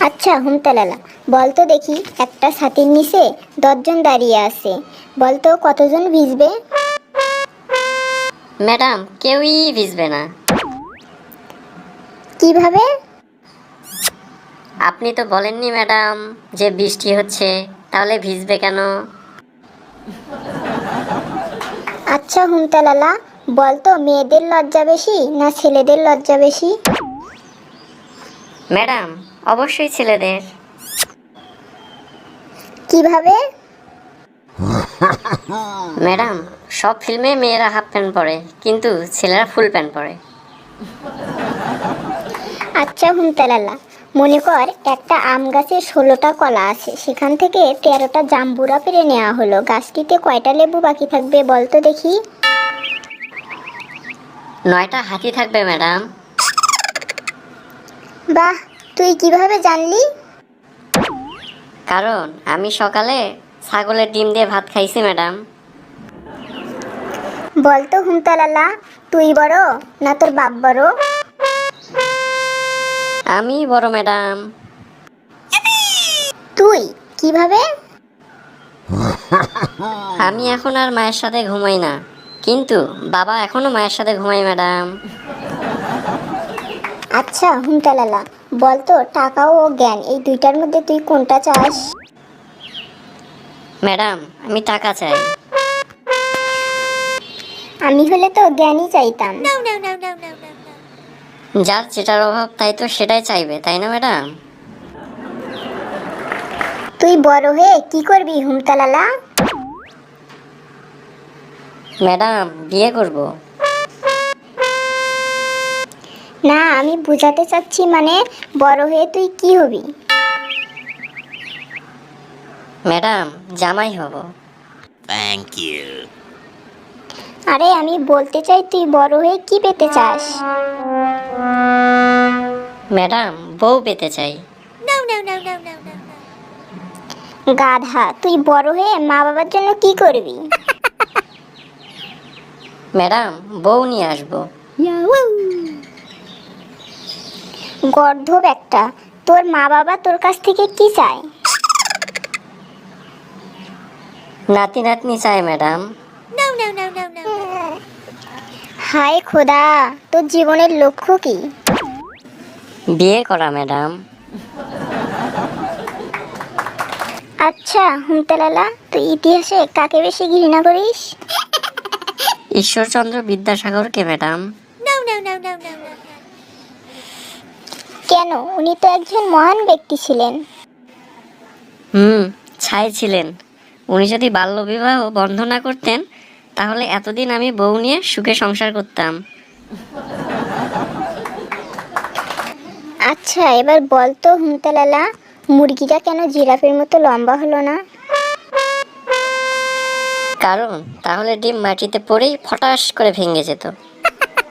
আচ্ছা হুমতালালা, বলতো দেখি একটা ছাতির নিচে 10 জন দাঁড়িয়ে আছে, বলতো কতজন ভিজবে? ম্যাডাম, কেউই ভিজবে না। কিভাবে? আপনি তো বলেননি ম্যাডাম যে বৃষ্টি হচ্ছে, তাহলে ভিজবে কেন? আচ্ছা হুমতালালা, বলতো মেয়েদের লজ্জা বেশি না ছেলেদের লজ্জা বেশি? ম্যাডাম, অবশ্যই ছেলেদের। কিভাবে? ম্যাডাম, সব ফিল্মে মেয়েরা হাফ প্যান্ট পরে, কিন্তু ছেলেরা ফুল প্যান্ট পরে। আচ্ছা হুমতালালা, মনে কর একটা আম গাছে 16টা কলা আছে, সেখান থেকে 13টা জাম্বুরা পেরে নেওয়া হলো, গাছটিতে কয়টা লেবু বাকি থাকবে বলতো দেখি? 9টা হাতি থাকবে ম্যাডাম। বাহ, তুই কিভাবে জানলি? কারণ আমি সকালে ছাগলের ডিম দিয়ে ভাত খাইছি ম্যাডাম। বলতো হুমতালালা, তুই বড় না তোর বাপ বড়? আমি বড় ম্যাডাম। তুই কিভাবে? আমি এখন আর মায়ের সাথে ঘুমাই না, কিন্তু বাবা এখনো মায়ের সাথে ঘুমায় ম্যাডাম। আচ্ছা হুমতালালা, বলতো টাকা ও জ্ঞান এই দুইটার মধ্যে তুই কোনটা চাস? ম্যাডাম, আমি টাকা চাই। আমি হলে তো জ্ঞানই চাইতাম। যার যেটার অভাব তাই তো সেটাই চাইবে, তাই না ম্যাডাম? তুই বড় হয়ে কি করবি হুমতালালা? ম্যাডাম, বিয়ে করব। না, আমি বুঝাতে চাচ্ছি মানে বড় হয়ে তুই কি হবি? ম্যাডাম, জামাই হব। Thank you. আরে আমি বলতে চাই তুই বড় হয়ে কি পেতে চাস? ম্যাডাম, বউ পেতে চাই। গাধা, তুই বড় হয়ে মা বাবার জন্য কি করবি? ম্যাডাম, বউ নিয়ে আসবো। গর্ধব একটা, তোর মা বাবা তোর কাছ থেকে কি চায়? নাতি নাতনি চাই ম্যাডাম। হায় খোদা, তোর জীবনের লক্ষ্য কি? বিয়ে করা ম্যাডাম। আচ্ছা হুমতালালা, তুই ইতিহাসে কাকে বেশি ঘৃণা করিস? ঈশ্বরচন্দ্র বিদ্যাসাগরকে ম্যাডাম। কেন, উনি তো একজন মহান ব্যক্তি ছিলেন। ছাই ছিলেন। উনি যদি বাল্যবিবাহ বন্ধ না করতেন, তাহলে এতদিন আমি বউ নিয়ে সুখে সংসার করতাম। আচ্ছা এবার বলতো হুমতালালা, মুরগিটা কেন জিরাফের মতো লম্বা হলো না? কারণ তাহলে ডিম মাটিতে পড়েই ফটাস করে ভেঙে যেত।